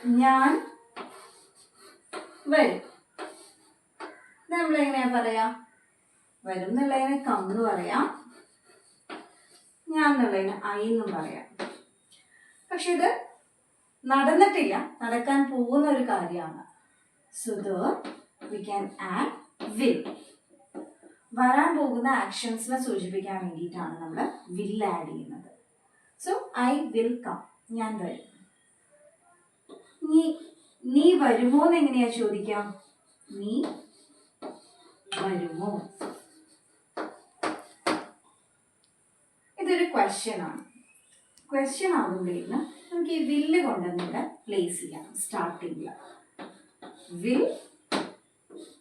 ഞാൻ വരും. നമ്മളെങ്ങനെയാ പറയാ? വരും എന്നുള്ളതിന് കം എന്ന് പറയാം, ഞാൻ എന്നുള്ളതിന് ഐ എന്നും പറയാം. പക്ഷെ ഇത് നടന്നിട്ടില്ല, നടക്കാൻ പോകുന്ന ഒരു കാര്യമാണ്. So we can add will. വരാൻ പോകുന്ന ആക്ഷൻസിനെ സൂചിപ്പിക്കാൻ വേണ്ടിയിട്ടാണ് നമ്മൾ will ആഡ് ചെയ്യുന്നത്. സോ ഐ വിൽ കം, ഞാൻ വരും. നീ വരുമോ എന്ന് എങ്ങനെയാ ചോദിക്കാം? നീ വരുമോ? ഇതൊരു ക്വസ്റ്റ്യൻ ആണ്. ക്വസ്റ്റ്യൻ ആകുമ്പോഴേക്കും നമുക്ക് ഈ വില്ല് കൊണ്ടുവന്നിവിടെ പ്ലേസ് ചെയ്യാം. സ്റ്റാർട്ടിങ്ങിൽ വിൽ,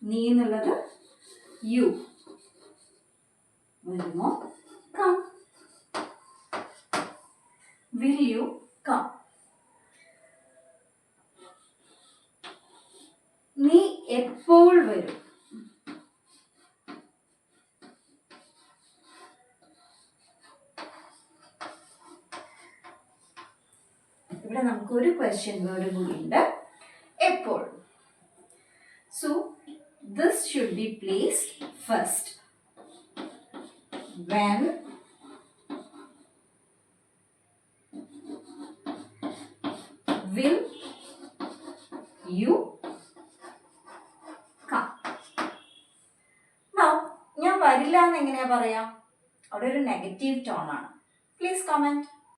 നീ എന്നുള്ളത് യു, വരുമോ? കം. Will you come? നീ എപ്പോൾ വരും? ഇവിടെ നമുക്ക് ഒരു ക്വസ്റ്റ്യൻ വേർഡ് കൂടി ഉണ്ട്, എപ്പോൾ. So this should be placed first. When will you come? Now, ഞാൻ വരില്ല എന്ന് എങ്ങനെയാ പറയാ? അവിടെ ഒരു നെഗറ്റീവ് ടോൺ ആണ്. Please comment.